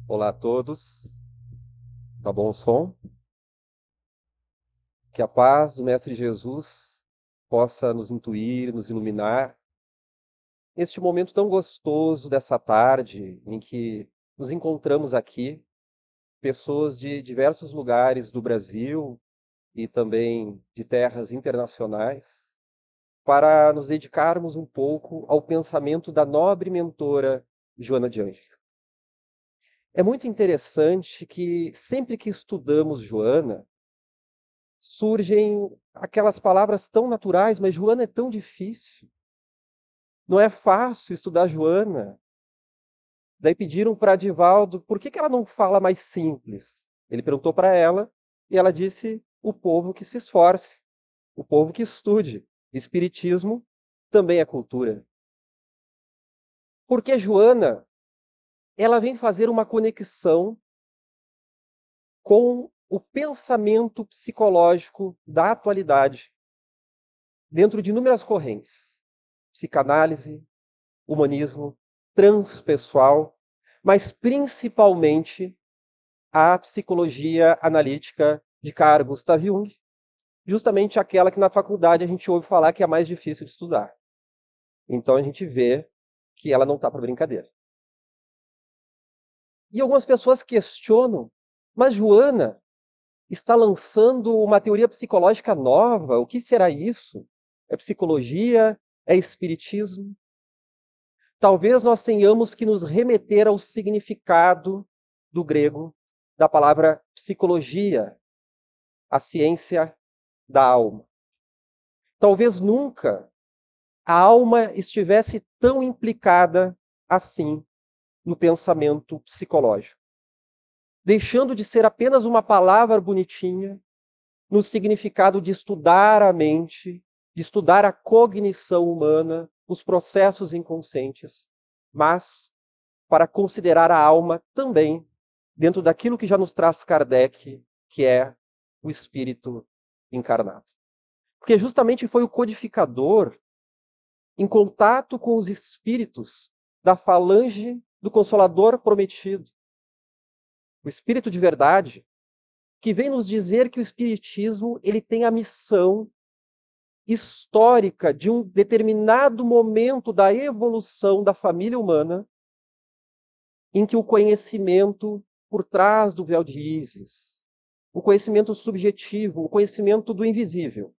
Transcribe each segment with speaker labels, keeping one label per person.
Speaker 1: Olá a todos, tá bom o som? Que a paz do Mestre Jesus possa nos intuir, nos iluminar neste momento tão gostoso dessa tarde em que nos encontramos aqui, pessoas de diversos lugares do Brasil e também de terras internacionais, para nos dedicarmos um pouco ao pensamento da nobre mentora Joana de Ângeles. É muito interessante que sempre que estudamos Joana, surgem aquelas palavras tão naturais, mas Joana é tão difícil. Não é fácil estudar Joana. Daí pediram para Divaldo por que ela não fala mais simples. Ele perguntou para ela e ela disse: o povo que se esforce, o povo que estude. Espiritismo também é cultura. Porque Joana, ela vem fazer uma conexão com o pensamento psicológico da atualidade, dentro de inúmeras correntes. Psicanálise, humanismo, transpessoal, mas principalmente a psicologia analítica de Carl Gustav Jung, justamente aquela que na faculdade a gente ouve falar que é a mais difícil de estudar. Então a gente vê que ela não está para brincadeira. E algumas pessoas questionam, mas Joana está lançando uma teoria psicológica nova, o que será isso? É psicologia? É espiritismo? Talvez nós tenhamos que nos remeter ao significado do grego da palavra psicologia, a ciência da alma. Talvez nunca a alma estivesse tão implicada assim no pensamento psicológico, deixando de ser apenas uma palavra bonitinha no significado de estudar a mente, de estudar a cognição humana, os processos inconscientes, mas para considerar a alma também dentro daquilo que já nos traz Kardec, que é o espírito encarnado. Porque justamente foi o codificador, em contato com os espíritos da falange do Consolador prometido, o espírito de verdade, que vem nos dizer que o espiritismo ele tem a missão histórica de um determinado momento da evolução da família humana, em que o conhecimento por trás do véu de Ísis, o conhecimento subjetivo, o conhecimento do invisível,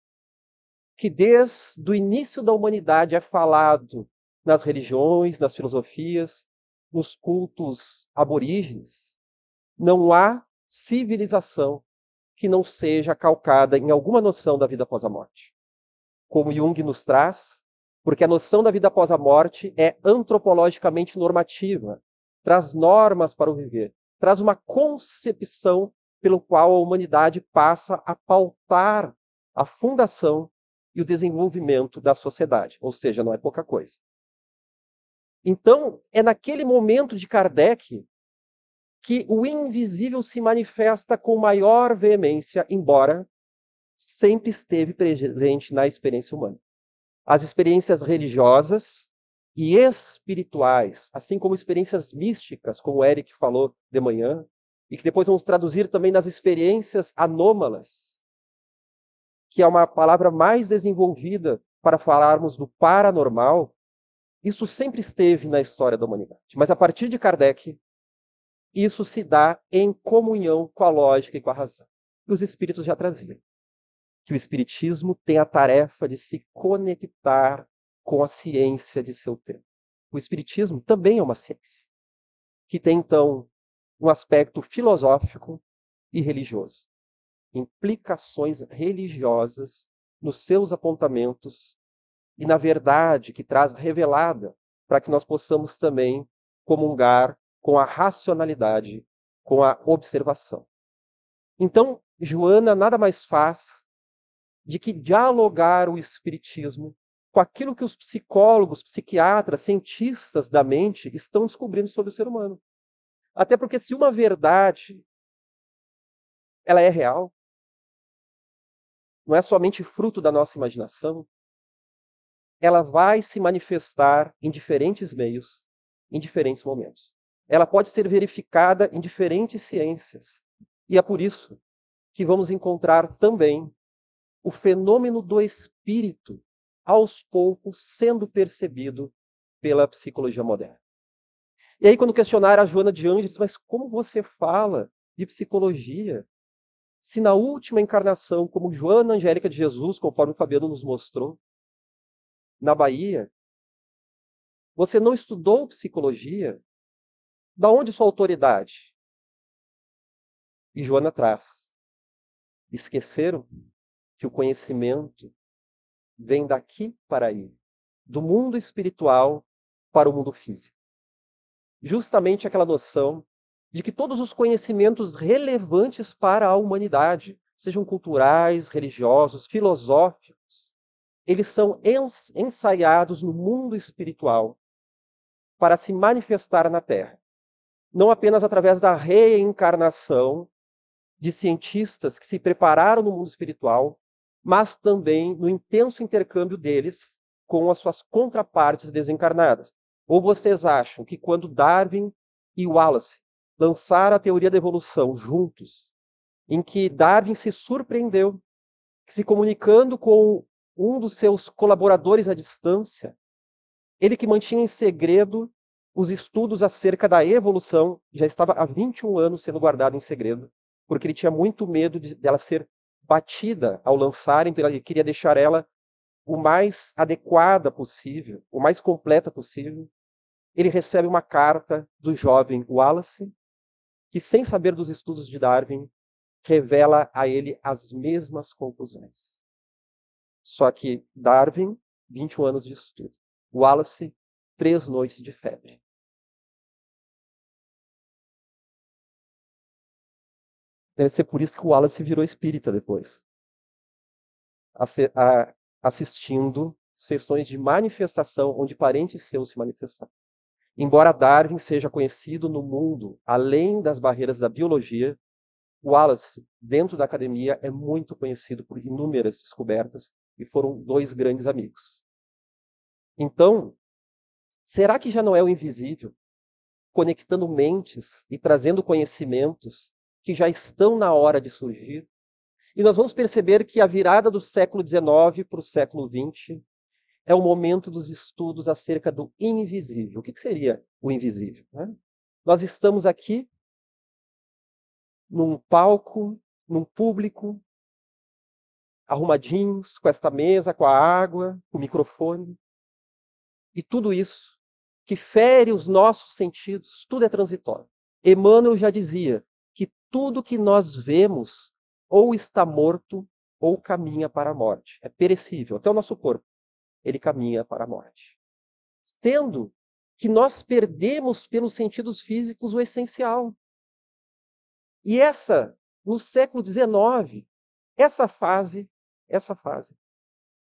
Speaker 1: que desde o início da humanidade é falado nas religiões, nas filosofias, nos cultos aborígenes, não há civilização que não seja calcada em alguma noção da vida após a morte. Como Jung nos traz, porque a noção da vida após a morte é antropologicamente normativa, traz normas para o viver, traz uma concepção pelo qual a humanidade passa a pautar a fundação e o desenvolvimento da sociedade, ou seja, não é pouca coisa. Então, é naquele momento de Kardec que o invisível se manifesta com maior veemência, embora sempre esteve presente na experiência humana. As experiências religiosas e espirituais, assim como experiências místicas, como o Eric falou de manhã, e que depois vamos traduzir também nas experiências anômalas, que é uma palavra mais desenvolvida para falarmos do paranormal, isso sempre esteve na história da humanidade. Mas a partir de Kardec, isso se dá em comunhão com a lógica e com a razão. E os espíritos já traziam que o espiritismo tem a tarefa de se conectar com a ciência de seu tempo. O espiritismo também é uma ciência, que tem então um aspecto filosófico e religioso, implicações religiosas nos seus apontamentos e na verdade que traz revelada para que nós possamos também comungar com a racionalidade, com a observação. Então, Joana nada mais faz de que dialogar o espiritismo com aquilo que os psicólogos, psiquiatras, cientistas da mente estão descobrindo sobre o ser humano. Até porque se uma verdade ela é real, não é somente fruto da nossa imaginação, ela vai se manifestar em diferentes meios, em diferentes momentos. ela pode ser verificada em diferentes ciências. E é por isso que vamos encontrar também o fenômeno do espírito, aos poucos, sendo percebido pela psicologia moderna. E aí, quando questionaram a Joana de Ângeles, mas como você fala de psicologia, se na última encarnação, como Joana Angélica de Jesus, conforme o Fabiano nos mostrou, na Bahia, você não estudou psicologia? Da onde sua autoridade? E Joana traz. Esqueceram que o conhecimento vem daqui para aí, do mundo espiritual para o mundo físico. Justamente aquela noção de que todos os conhecimentos relevantes para a humanidade, sejam culturais, religiosos, filosóficos, eles são ensaiados no mundo espiritual para se manifestar na Terra. Não apenas através da reencarnação de cientistas que se prepararam no mundo espiritual, mas também no intenso intercâmbio deles com as suas contrapartes desencarnadas. Ou vocês acham que quando Darwin e Wallace lançaram a teoria da evolução juntos, em que Darwin se surpreendeu, que se comunicando com um dos seus colaboradores à distância, ele que mantinha em segredo os estudos acerca da evolução, já estava há 21 anos sendo guardado em segredo, porque ele tinha muito medo dela ser batida ao lançar, então ele queria deixar ela o mais adequada possível, o mais completa possível. Ele recebe uma carta do jovem Wallace, que, sem saber dos estudos de Darwin, revela a ele as mesmas conclusões. Só que Darwin, 21 anos de estudo. Wallace, 3 noites de febre. Deve ser por isso que o Wallace virou espírita depois. Assistindo sessões de manifestação onde parentes seus se manifestaram. Embora Darwin seja conhecido no mundo além das barreiras da biologia, Wallace, dentro da academia, é muito conhecido por inúmeras descobertas e foram 2 grandes amigos. Então, será que já não é o invisível, conectando mentes e trazendo conhecimentos que já estão na hora de surgir? E nós vamos perceber que a virada do século XIX para o século XX é o momento dos estudos acerca do invisível. O que seria o invisível, né? Nós estamos aqui num palco, num público, arrumadinhos, com esta mesa, com a água, com o microfone. E tudo isso que fere os nossos sentidos, tudo é transitório. Emmanuel já dizia que tudo que nós vemos ou está morto ou caminha para a morte. É perecível, até o nosso corpo, ele caminha para a morte. Sendo que nós perdemos pelos sentidos físicos o essencial. E no século XIX, essa fase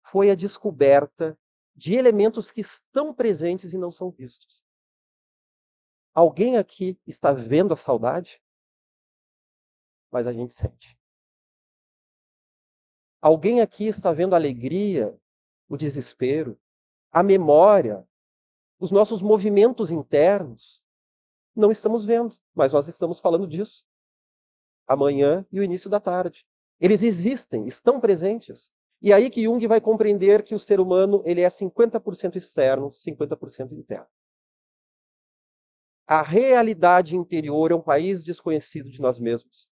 Speaker 1: foi a descoberta de elementos que estão presentes e não são vistos. Alguém aqui está vendo a saudade? Mas a gente sente. Alguém aqui está vendo a alegria, o desespero, a memória, os nossos movimentos internos? Não estamos vendo, mas nós estamos falando disso. Amanhã e o início da tarde. Eles existem, estão presentes. E aí que Jung vai compreender que o ser humano ele é 50% externo, 50% interno. A realidade interior é um país desconhecido de nós mesmos,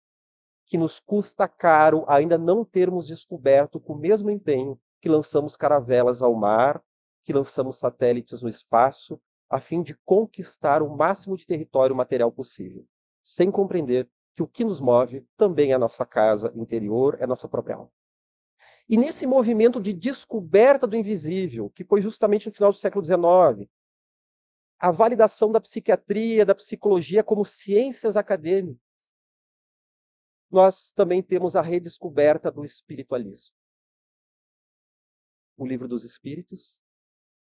Speaker 1: que nos custa caro ainda não termos descoberto com o mesmo empenho que lançamos caravelas ao mar, que lançamos satélites no espaço, a fim de conquistar o máximo de território material possível, sem compreender que o que nos move também é a nossa casa interior, é a nossa própria alma. E nesse movimento de descoberta do invisível, que foi justamente no final do século XIX, a validação da psiquiatria, da psicologia como ciências acadêmicas, nós também temos a redescoberta do espiritualismo. O Livro dos Espíritos,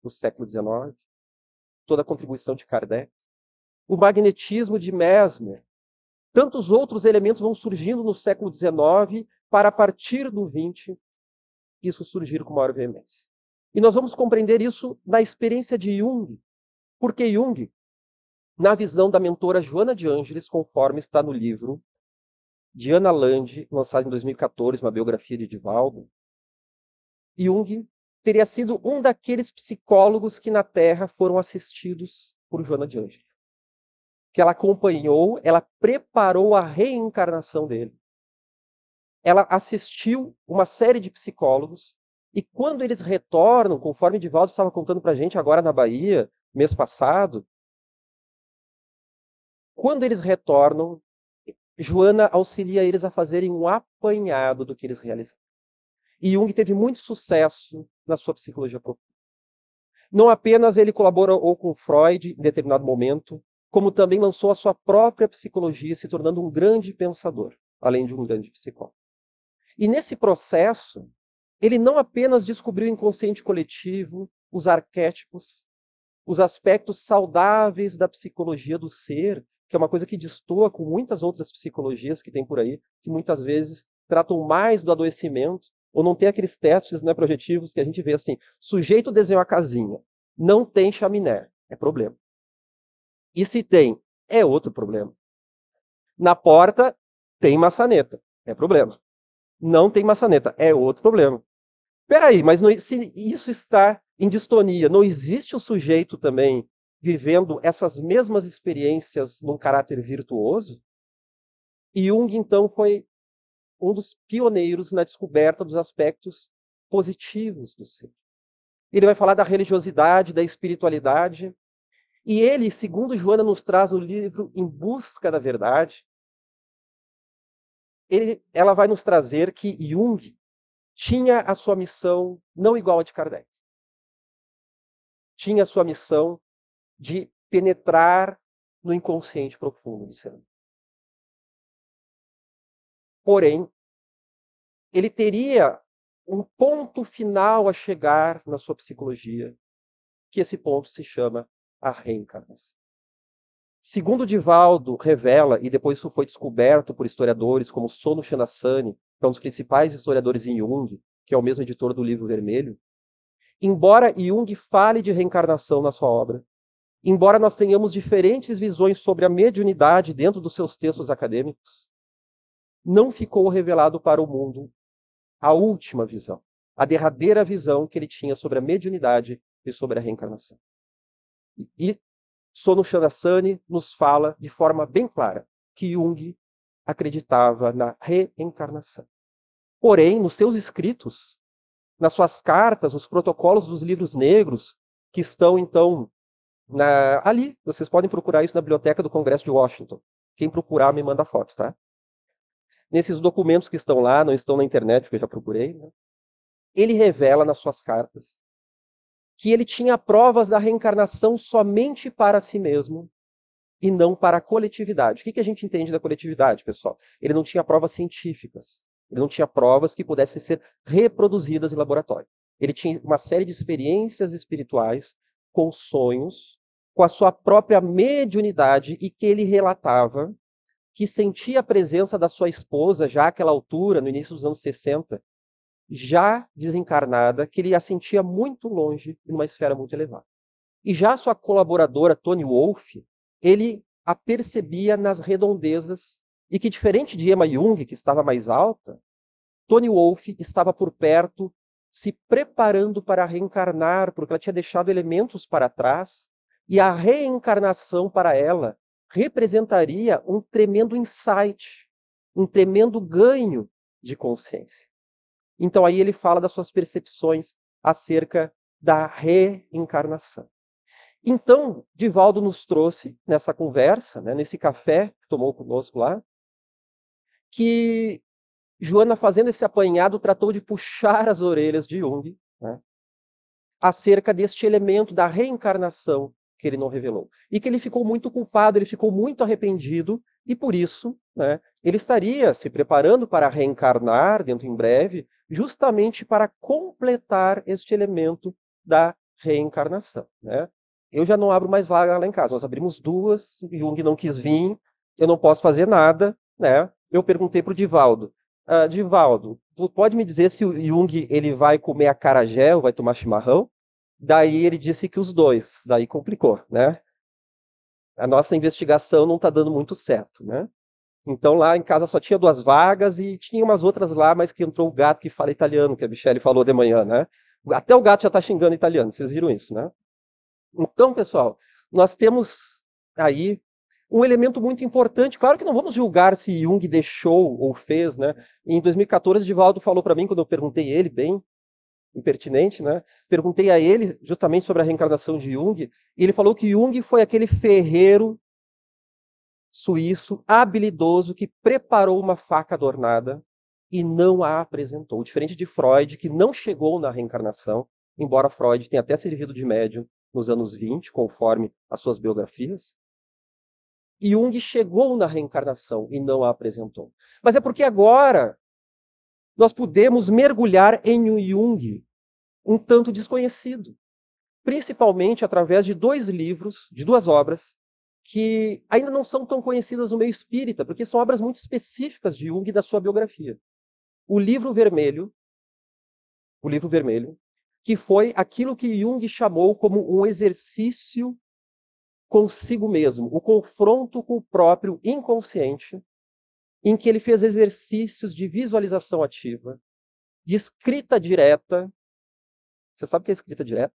Speaker 1: no século XIX, toda a contribuição de Kardec, o magnetismo de Mesmer, tantos outros elementos vão surgindo no século XIX para, a partir do XX, isso surgir com maior veemência. E nós vamos compreender isso na experiência de Jung, porque Jung na visão da mentora Joana de Ângeles, conforme está no livro de Ana Lande, lançado em 2014, uma biografia de Divaldo, Jung teria sido um daqueles psicólogos que na Terra foram assistidos por Joana de Ângeles. Que ela acompanhou, ela preparou a reencarnação dele. Ela assistiu uma série de psicólogos, e quando eles retornam, conforme Divaldo estava contando para a gente agora na Bahia, mês passado, quando eles retornam, Joana auxilia eles a fazerem um apanhado do que eles realizaram. E Jung teve muito sucesso na sua psicologia profunda. Não apenas ele colaborou com Freud em determinado momento, como também lançou a sua própria psicologia, se tornando um grande pensador, além de um grande psicólogo. E nesse processo, ele não apenas descobriu o inconsciente coletivo, os arquétipos, os aspectos saudáveis da psicologia do ser, que é uma coisa que destoa com muitas outras psicologias que tem por aí, que muitas vezes tratam mais do adoecimento, ou não tem aqueles testes, né, projetivos que a gente vê assim, sujeito desenhou a casinha, não tem chaminé, é problema. E se tem, é outro problema. Na porta, tem maçaneta, é problema. Não tem maçaneta, é outro problema. Peraí, mas se isso está em distonia, não existe o sujeito também vivendo essas mesmas experiências num caráter virtuoso? E Jung, então, foi um dos pioneiros na descoberta dos aspectos positivos do ser. Ele vai falar da religiosidade, da espiritualidade, e ele, segundo Joana nos traz no livro Em Busca da Verdade, ela vai nos trazer que Jung tinha a sua missão não igual a de Kardec. Tinha a sua missão de penetrar no inconsciente profundo do ser humano. Porém, ele teria um ponto final a chegar na sua psicologia, que esse ponto se chama a reencarnação. Segundo Divaldo revela, e depois isso foi descoberto por historiadores como Sono Shanasani, que é um dos principais historiadores em Jung, que é o mesmo editor do Livro Vermelho, embora Jung fale de reencarnação na sua obra, embora nós tenhamos diferentes visões sobre a mediunidade dentro dos seus textos acadêmicos, não ficou revelado para o mundo a última visão, a derradeira visão que ele tinha sobre a mediunidade e sobre a reencarnação. E Sono Shanasani nos fala de forma bem clara que Jung acreditava na reencarnação. Porém, nos seus escritos, nas suas cartas, nos protocolos dos livros negros, que estão, então, ali, vocês podem procurar isso na Biblioteca do Congresso de Washington. Quem procurar me manda foto, tá? Nesses documentos que estão lá, não estão na internet, porque eu já procurei, né? Ele revela nas suas cartas que ele tinha provas da reencarnação somente para si mesmo e não para a coletividade. O que a gente entende da coletividade, pessoal? Ele não tinha provas científicas. Ele não tinha provas que pudessem ser reproduzidas em laboratório. Ele tinha uma série de experiências espirituais com sonhos, com a sua própria mediunidade, e que ele relatava que sentia a presença da sua esposa, já àquela altura, no início dos anos 60, já desencarnada, que ele a sentia muito longe, em uma esfera muito elevada. E já a sua colaboradora, Toni Wolff, ele a percebia nas redondezas, e que, diferente de Emma Jung, que estava mais alta, Toni Wolff estava por perto, se preparando para reencarnar, porque ela tinha deixado elementos para trás, e a reencarnação para ela representaria um tremendo insight, um tremendo ganho de consciência. Então aí ele fala das suas percepções acerca da reencarnação. Então, Divaldo nos trouxe nessa conversa, né, nesse café que tomou conosco lá, que Joana, fazendo esse apanhado, tratou de puxar as orelhas de Jung, né, acerca deste elemento da reencarnação que ele não revelou. E que ele ficou muito culpado, ele ficou muito arrependido, e por isso, né, ele estaria se preparando para reencarnar dentro em breve, justamente para completar este elemento da reencarnação, né? Eu já não abro mais vaga lá em casa, nós abrimos 2, Jung não quis vir, eu não posso fazer nada, né? Eu perguntei para o Divaldo, Divaldo, tu pode me dizer se o Jung ele vai comer acarajé ou vai tomar chimarrão? Daí ele disse que os dois, daí complicou, né? a nossa investigação não está dando muito certo, né? Então lá em casa só tinha 2 vagas e tinha umas outras lá, mas que entrou o gato que fala italiano, que a Michelle falou de manhã, né? Até o gato já está xingando italiano, vocês viram isso, né? Então, pessoal, nós temos aí um elemento muito importante. Claro que não vamos julgar se Jung deixou ou fez, né? Em 2014, Divaldo falou para mim, quando eu perguntei ele, bem impertinente, né? Perguntei a ele justamente sobre a reencarnação de Jung, e ele falou que Jung foi aquele ferreiro suíço habilidoso que preparou uma faca adornada e não a apresentou. Diferente de Freud, que não chegou na reencarnação, embora Freud tenha até servido de médium nos anos 20, conforme as suas biografias. Jung chegou na reencarnação e não a apresentou. Mas é porque agora nós podemos mergulhar em um Jung um tanto desconhecido, principalmente através de 2 livros, de 2 obras, que ainda não são tão conhecidas no meio espírita, porque são obras muito específicas de Jung e da sua biografia. O livro vermelho, que foi aquilo que Jung chamou como um exercício consigo mesmo, o confronto com o próprio inconsciente, em que ele fez exercícios de visualização ativa, de escrita direta. Você sabe o que é escrita direta?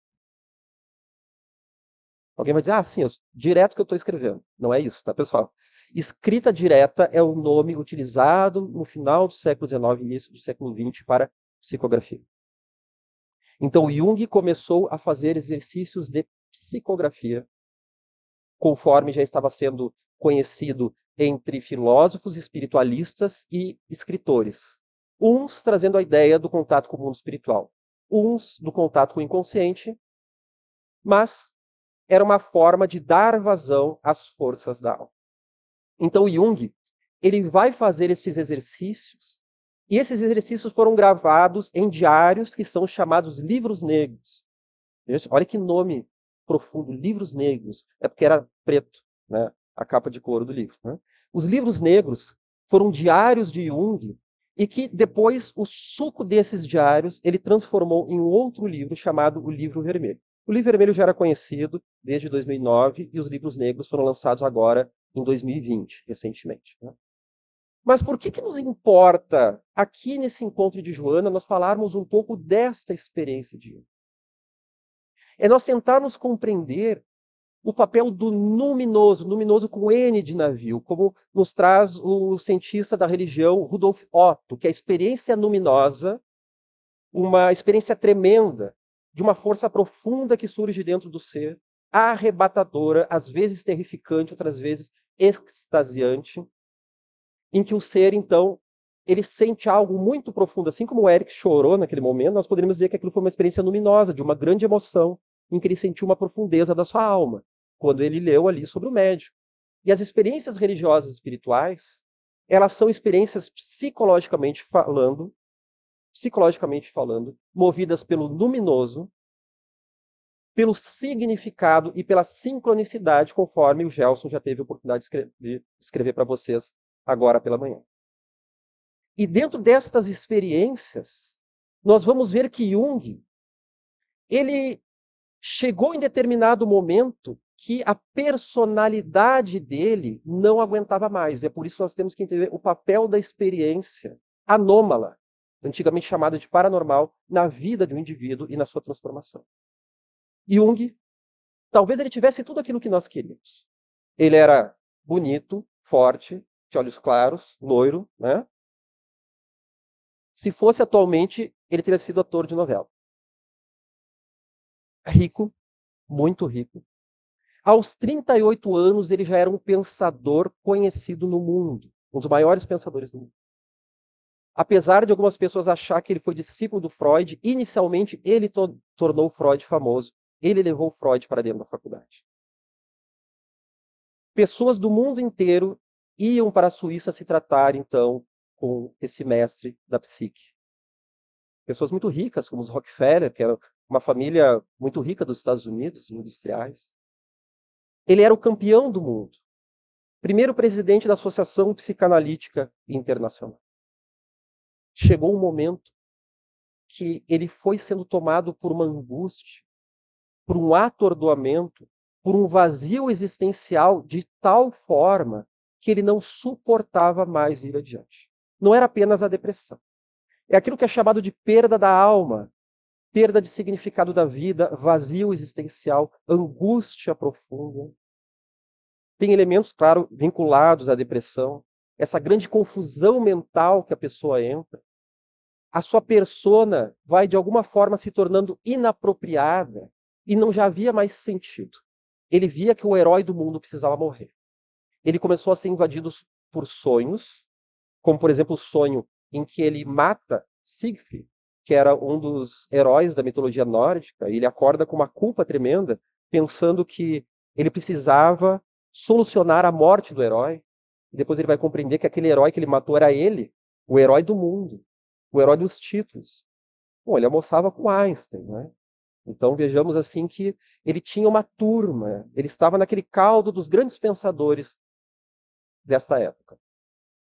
Speaker 1: Alguém vai dizer, sim, direto que eu estou escrevendo. Não é isso, tá, pessoal? Escrita direta é o nome utilizado no final do século XIX e início do século XX para psicografia. Então, Jung começou a fazer exercícios de psicografia, conforme já estava sendo conhecido entre filósofos, espiritualistas e escritores. Uns trazendo a ideia do contato com o mundo espiritual, uns do contato com o inconsciente, mas era uma forma de dar vazão às forças da alma. Então, Jung, ele vai fazer esses exercícios, e esses exercícios foram gravados em diários que são chamados livros negros. Olha que nome profundo, livros negros. É porque era preto, né? A capa de couro do livro. Né? Os livros negros foram diários de Jung, e que depois o suco desses diários ele transformou em um outro livro chamado O Livro Vermelho. O Livro Vermelho já era conhecido desde 2009 e os livros negros foram lançados agora em 2020, recentemente. Né? Mas por que nos importa, aqui nesse encontro de Joana, nós falarmos um pouco desta experiência de Jung? É nós tentarmos compreender o papel do luminoso com N de navio, como nos traz o cientista da religião Rudolf Otto, que a experiência luminosa, uma experiência tremenda, de uma força profunda que surge dentro do ser, arrebatadora, às vezes terrificante, outras vezes extasiante, em que o ser, então, ele sente algo muito profundo. Assim como o Eric chorou naquele momento, nós poderíamos dizer que aquilo foi uma experiência luminosa, de uma grande emoção, em que ele sentiu uma profundeza da sua alma, quando ele leu ali sobre o médium. E as experiências religiosas e espirituais, elas são experiências psicologicamente falando, movidas pelo luminoso, pelo significado e pela sincronicidade, conforme o Gelson já teve a oportunidade de escrever para vocês agora pela manhã. E dentro destas experiências, nós vamos ver que Jung, ele chegou em determinado momento que a personalidade dele não aguentava mais. É por isso que nós temos que entender o papel da experiência anômala, antigamente chamada de paranormal, na vida de um indivíduo e na sua transformação. Jung, talvez ele tivesse tudo aquilo que nós queríamos. Ele era bonito, forte, de olhos claros, loiro, né? Se fosse atualmente, ele teria sido ator de novela. Rico, muito rico. Aos 38 anos, ele já era um pensador conhecido no mundo, um dos maiores pensadores do mundo. Apesar de algumas pessoas achar que ele foi discípulo do Freud, inicialmente ele tornou Freud famoso. Ele levou Freud para dentro da faculdade. Pessoas do mundo inteiro iam para a Suíça se tratar, então, com esse mestre da psique. Pessoas muito ricas, como os Rockefeller, que era uma família muito rica dos Estados Unidos, industriais. Ele era o campeão do mundo. Primeiro presidente da Associação Psicanalítica Internacional. Chegou um momento que ele foi sendo tomado por uma angústia, por um atordoamento, por um vazio existencial de tal forma que ele não suportava mais ir adiante. Não era apenas a depressão. É aquilo que é chamado de perda da alma, perda de significado da vida, vazio existencial, angústia profunda. Tem elementos, claro, vinculados à depressão, essa grande confusão mental que a pessoa entra. A sua persona vai, de alguma forma, se tornando inapropriada e não já havia mais sentido. Ele via que o herói do mundo precisava morrer. Ele começou a ser invadido por sonhos, como, por exemplo, o sonho em que ele mata Siegfried, que era um dos heróis da mitologia nórdica, e ele acorda com uma culpa tremenda, pensando que ele precisava solucionar a morte do herói. E depois ele vai compreender que aquele herói que ele matou era ele, o herói do mundo, o herói dos títulos. Bom, ele almoçava com Einstein, né? Então vejamos assim que ele tinha uma turma, ele estava naquele caldo dos grandes pensadores desta época.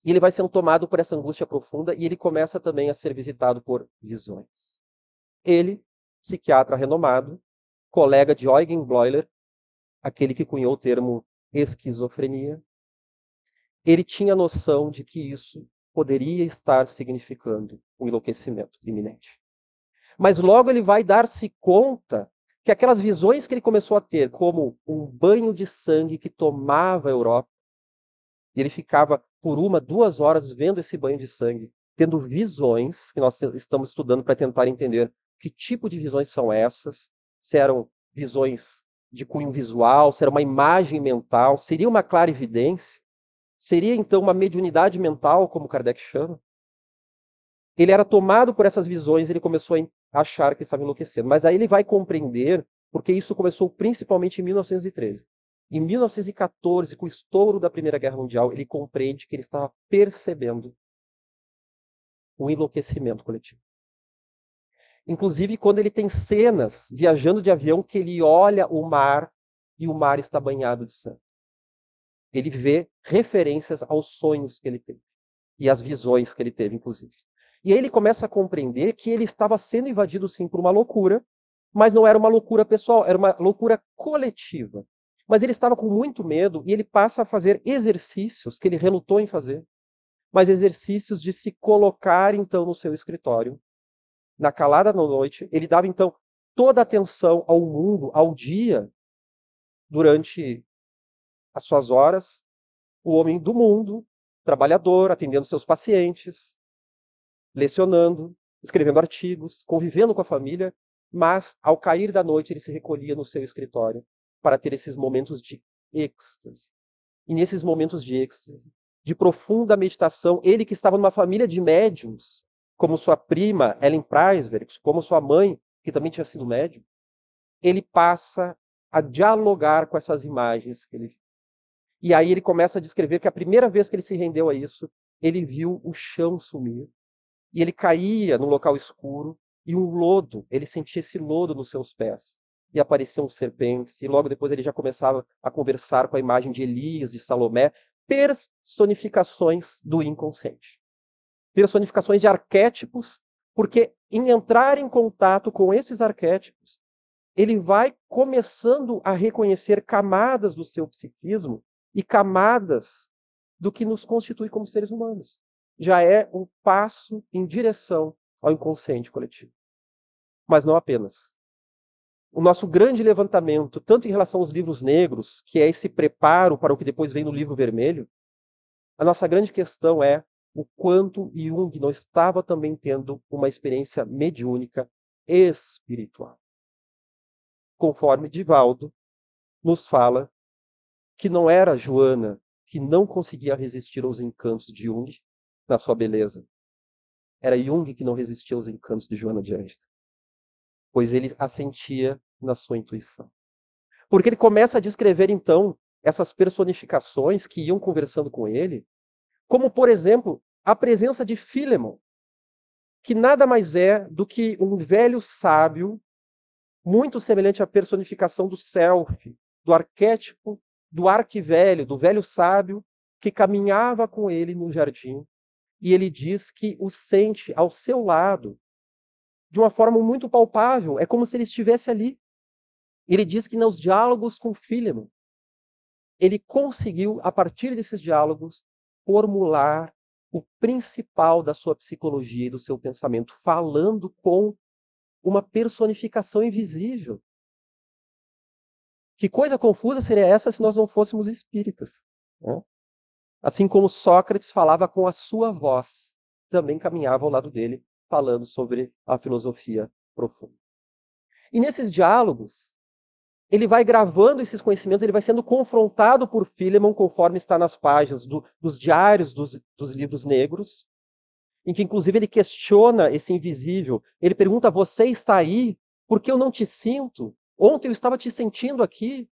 Speaker 1: E ele vai sendo tomado por essa angústia profunda e ele começa também a ser visitado por visões. Ele, psiquiatra renomado, colega de Eugen Bleuler, aquele que cunhou o termo esquizofrenia, ele tinha noção de que isso poderia estar significando um enlouquecimento iminente. Mas logo ele vai dar-se conta que aquelas visões que ele começou a ter, como um banho de sangue que tomava a Europa, e ele ficava por 1, 2 horas vendo esse banho de sangue, tendo visões, que nós estamos estudando para tentar entender que tipo de visões são essas, se eram visões de cunho visual, se era uma imagem mental, seria uma clarividência, seria então uma mediunidade mental, como Kardec chama. Ele era tomado por essas visões, ele começou a achar que estava enlouquecendo. Mas aí ele vai compreender, porque isso começou principalmente em 1913. Em 1914, com o estouro da Primeira Guerra Mundial, ele compreende que ele estava percebendo o enlouquecimento coletivo. Inclusive, quando ele tem cenas viajando de avião que ele olha o mar e o mar está banhado de sangue. Ele vê referências aos sonhos que ele teve e às visões que ele teve, inclusive. E aí ele começa a compreender que ele estava sendo invadido, sim, por uma loucura, mas não era uma loucura pessoal, era uma loucura coletiva. Mas ele estava com muito medo e ele passa a fazer exercícios que ele relutou em fazer, mas exercícios de se colocar, então, no seu escritório, na calada da noite. Ele dava, então, toda a atenção ao mundo, ao dia, durante as suas horas, o homem do mundo, trabalhador, atendendo seus pacientes, lecionando, escrevendo artigos, convivendo com a família, mas ao cair da noite ele se recolhia no seu escritório para ter esses momentos de êxtase. E nesses momentos de êxtase, de profunda meditação, ele que estava numa família de médiums, como sua prima Ellen Preisberg, como sua mãe, que também tinha sido médium, ele passa a dialogar com essas imagens que ele viu. E aí ele começa a descrever que a primeira vez que ele se rendeu a isso, ele viu o chão sumir, e ele caía num local escuro, e um lodo, ele sentia esse lodo nos seus pés. E apareciam serpentes, e logo depois ele já começava a conversar com a imagem de Elias, de Salomé, personificações do inconsciente. Personificações de arquétipos, porque em entrar em contato com esses arquétipos, ele vai começando a reconhecer camadas do seu psiquismo e camadas do que nos constitui como seres humanos. Já é um passo em direção ao inconsciente coletivo. Mas não apenas. O nosso grande levantamento, tanto em relação aos livros negros, que é esse preparo para o que depois vem no livro vermelho, a nossa grande questão é o quanto Jung não estava também tendo uma experiência mediúnica espiritual. Conforme Divaldo nos fala que não era Joana que não conseguia resistir aos encantos de Jung na sua beleza. Era Jung que não resistia aos encantos de Joana de Ângeles, pois ele a sentia na sua intuição. Porque ele começa a descrever, então, essas personificações que iam conversando com ele, como, por exemplo, a presença de Philemon, que nada mais é do que um velho sábio, muito semelhante à personificação do self, do arquétipo do arquivelho, do velho sábio, que caminhava com ele no jardim. E ele diz que o sente ao seu lado, de uma forma muito palpável. É como se ele estivesse ali. Ele diz que nos diálogos com Philemon, ele conseguiu, a partir desses diálogos, formular o principal da sua psicologia e do seu pensamento, falando com uma personificação invisível. Que coisa confusa seria essa se nós não fôssemos espíritas, né? Assim como Sócrates falava com a sua voz, também caminhava ao lado dele, falando sobre a filosofia profunda. E nesses diálogos, ele vai gravando esses conhecimentos, ele vai sendo confrontado por Philemon, conforme está nas páginas dos diários dos livros negros, em que inclusive ele questiona esse invisível. Ele pergunta: você está aí? Por que eu não te sinto? Ontem eu estava te sentindo aqui.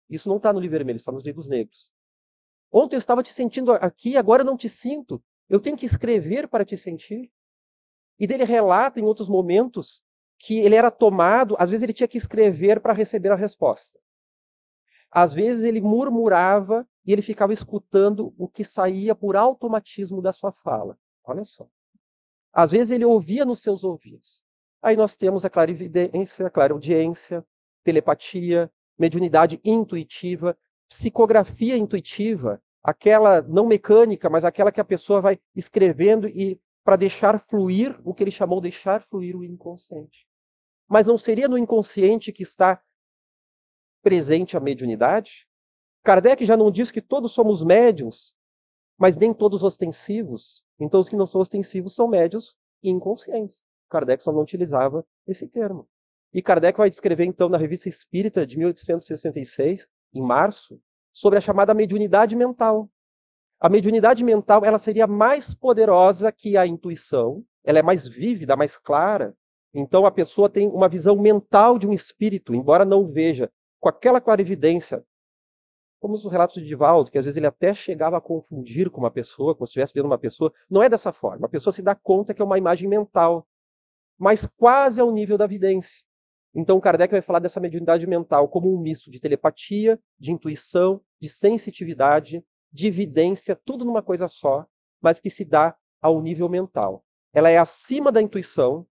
Speaker 1: Isso não está no livro vermelho, está nos livros negros. Ontem eu estava te sentindo aqui, agora eu não te sinto. Eu tenho que escrever para te sentir. E dele relata em outros momentos que ele era tomado, às vezes ele tinha que escrever para receber a resposta. Às vezes ele murmurava e ele ficava escutando o que saía por automatismo da sua fala. Olha só. Às vezes ele ouvia nos seus ouvidos. Aí nós temos a clarividência, a clareaudiência, telepatia, mediunidade intuitiva, psicografia intuitiva, aquela não mecânica, mas aquela que a pessoa vai escrevendo e para deixar fluir o que ele chamou de deixar fluir o inconsciente. Mas não seria no inconsciente que está presente a mediunidade? Kardec já não diz que todos somos médiuns, mas nem todos ostensivos. Então os que não são ostensivos são médiuns inconscientes. Kardec só não utilizava esse termo. E Kardec vai descrever então na Revista Espírita de 1866, em março, sobre a chamada mediunidade mental. A mediunidade mental, ela seria mais poderosa que a intuição, ela é mais vívida, mais clara. Então a pessoa tem uma visão mental de um espírito, embora não veja com aquela clarividência, como os relatos de Divaldo, que às vezes ele até chegava a confundir com uma pessoa, como se estivesse vendo uma pessoa. Não é dessa forma. A pessoa se dá conta que é uma imagem mental, mas quase ao nível da vidência. Então Kardec vai falar dessa mediunidade mental como um misto de telepatia, de intuição, de sensitividade, de vidência, tudo numa coisa só, mas que se dá ao nível mental. Ela é acima da intuição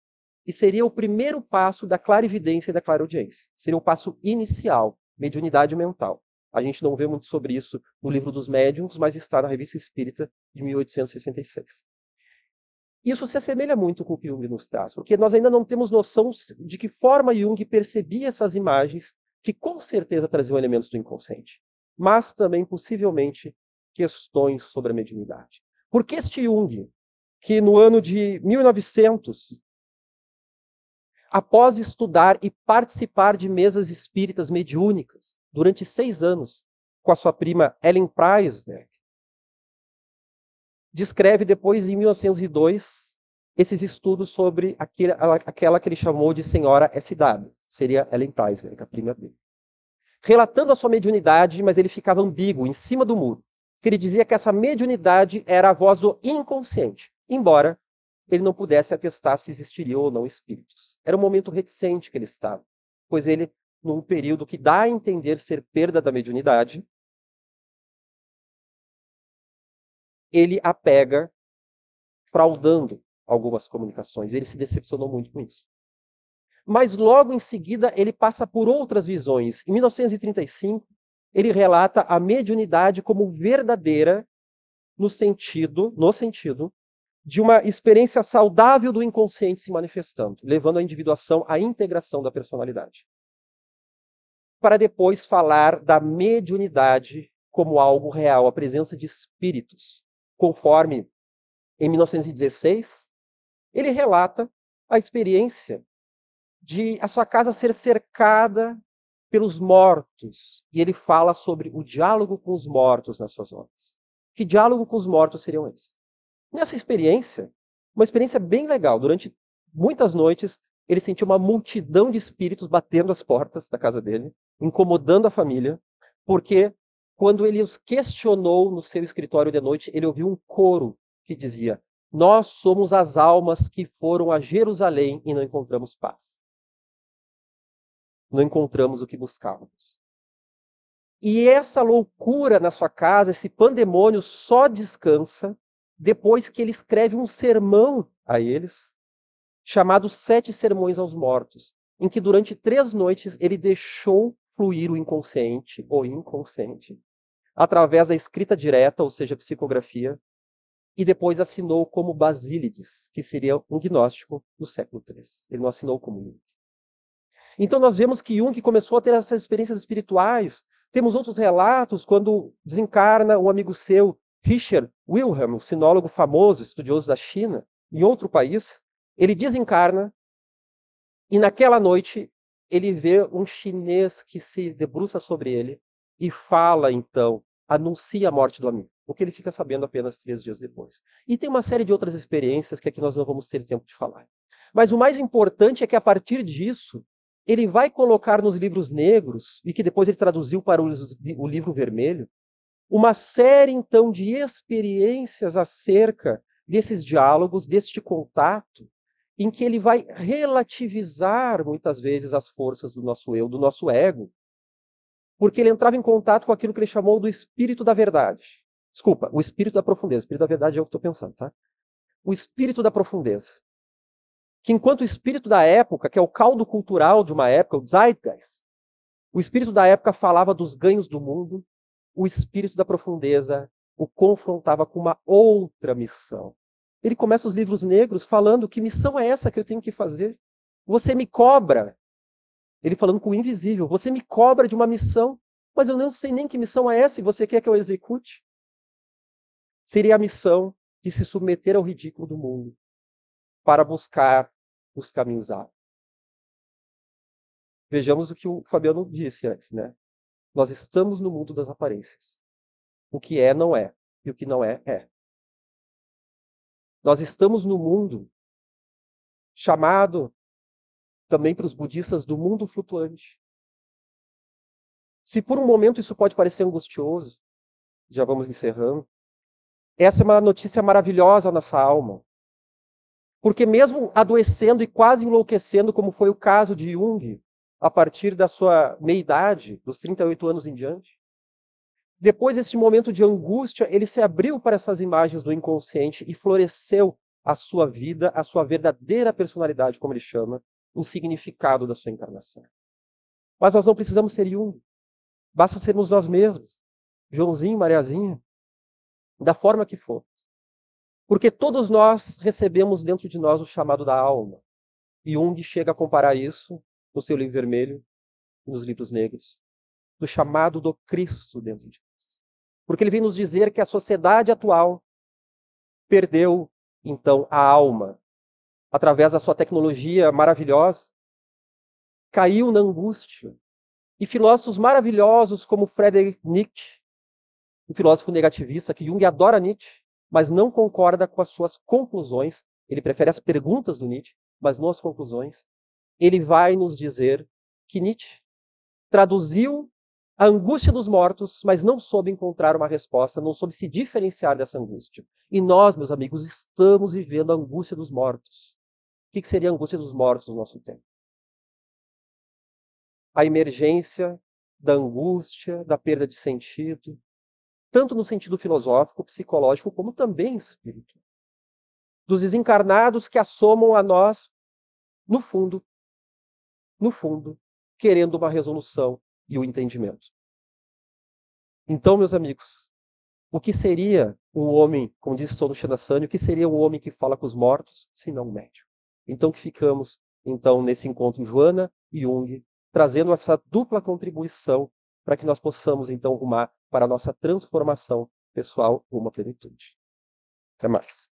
Speaker 1: e seria o primeiro passo da clarividência e da clareaudiência. Seria o passo inicial, mediunidade mental. A gente não vê muito sobre isso no Livro dos Médiuns, mas está na Revista Espírita de 1866. Isso se assemelha muito com o que Jung nos traz, porque nós ainda não temos noção de que forma Jung percebia essas imagens, que com certeza traziam elementos do inconsciente, mas também, possivelmente, questões sobre a mediunidade. Porque este Jung, que no ano de 1900, após estudar e participar de mesas espíritas mediúnicas durante 6 anos, com a sua prima Ellen Preisberg, descreve depois, em 1902, esses estudos sobre aquela que ele chamou de Senhora SW, seria Ellen Preisberg, a prima dele. Relatando a sua mediunidade, mas ele ficava ambíguo, em cima do muro. Ele dizia que essa mediunidade era a voz do inconsciente, embora ele não pudesse atestar se existiriam ou não espíritos. Era um momento reticente que ele estava, pois ele, num período que dá a entender ser perda da mediunidade, ele a pega fraudando algumas comunicações. Ele se decepcionou muito com isso. Mas logo em seguida ele passa por outras visões. Em 1935, ele relata a mediunidade como verdadeira no sentido de uma experiência saudável do inconsciente se manifestando, levando a individuação à integração da personalidade. Para depois falar da mediunidade como algo real, a presença de espíritos. Conforme, em 1916, ele relata a experiência de a sua casa ser cercada pelos mortos. E ele fala sobre o diálogo com os mortos nas suas obras. Que diálogo com os mortos seriam esses? Nessa experiência, uma experiência bem legal, durante muitas noites, ele sentiu uma multidão de espíritos batendo as portas da casa dele, incomodando a família, porque quando ele os questionou no seu escritório de noite, ele ouviu um coro que dizia: nós somos as almas que foram a Jerusalém e não encontramos paz. Não encontramos o que buscávamos. E essa loucura na sua casa, esse pandemônio, só descansa depois que ele escreve um sermão a eles, chamado 7 Sermões aos Mortos, em que durante 3 noites ele deixou fluir o inconsciente, através da escrita direta, ou seja, psicografia, e depois assinou como Basílides, que seria um gnóstico do século III. Ele não assinou como Jung. Então nós vemos que Jung começou a ter essas experiências espirituais. Temos outros relatos quando desencarna um amigo seu, Richard Wilhelm, um sinólogo famoso, estudioso da China, em outro país. Ele desencarna e naquela noite ele vê um chinês que se debruça sobre ele e fala então, anuncia a morte do amigo, o que ele fica sabendo apenas 3 dias depois. E tem uma série de outras experiências que aqui nós não vamos ter tempo de falar. Mas o mais importante é que a partir disso, ele vai colocar nos livros negros, e que depois ele traduziu para o livro vermelho, uma série então de experiências acerca desses diálogos, deste contato, em que ele vai relativizar muitas vezes as forças do nosso eu, do nosso ego, porque ele entrava em contato com aquilo que ele chamou do espírito da verdade. Desculpa, o espírito da profundeza. O espírito da verdade é o que estou pensando, tá? O espírito da profundeza. Que enquanto o espírito da época, que é o caldo cultural de uma época, o Zeitgeist, o espírito da época falava dos ganhos do mundo, o espírito da profundeza o confrontava com uma outra missão. Ele começa os livros negros falando: que missão é essa que eu tenho que fazer? Você me cobra. Ele falando com o invisível: você me cobra de uma missão, mas eu não sei nem que missão é essa e você quer que eu execute? Seria a missão de se submeter ao ridículo do mundo para buscar os caminhos da alma. Vejamos o que o Fabiano disse antes, né? Nós estamos no mundo das aparências. O que é, não é. E o que não é, é. Nós estamos no mundo chamado também para os budistas do mundo flutuante. Se por um momento isso pode parecer angustioso, já vamos encerrando, essa é uma notícia maravilhosa à nossa alma. Porque mesmo adoecendo e quase enlouquecendo, como foi o caso de Jung, a partir da sua meia-idade, dos 38 anos em diante, depois desse momento de angústia, ele se abriu para essas imagens do inconsciente e floresceu a sua vida, a sua verdadeira personalidade, como ele chama, o significado da sua encarnação. Mas nós não precisamos ser Jung. Basta sermos nós mesmos, Joãozinho, Mariazinha, da forma que for. Porque todos nós recebemos dentro de nós o chamado da alma. E Jung chega a comparar isso no seu livro vermelho, nos livros negros, do chamado do Cristo dentro de nós. Porque ele vem nos dizer que a sociedade atual perdeu, então, a alma. Através da sua tecnologia maravilhosa, caiu na angústia. E filósofos maravilhosos como Friedrich Nietzsche, um filósofo negativista, que Jung adora Nietzsche, mas não concorda com as suas conclusões. Ele prefere as perguntas do Nietzsche, mas não as conclusões. Ele vai nos dizer que Nietzsche traduziu a angústia dos mortos, mas não soube encontrar uma resposta, não soube se diferenciar dessa angústia. E nós, meus amigos, estamos vivendo a angústia dos mortos. O que seria a angústia dos mortos no nosso tempo? A emergência da angústia, da perda de sentido, tanto no sentido filosófico, psicológico, como também espiritual. Dos desencarnados que assomam a nós, no fundo, querendo uma resolução e o entendimento. Então, meus amigos, o que seria um homem, como disse Sono Shinasani, o que seria um homem que fala com os mortos, se não um médium? Então que ficamos, então, nesse encontro Joana e Jung, trazendo essa dupla contribuição para que nós possamos, então, rumar para a nossa transformação pessoal rumo à plenitude. Até mais.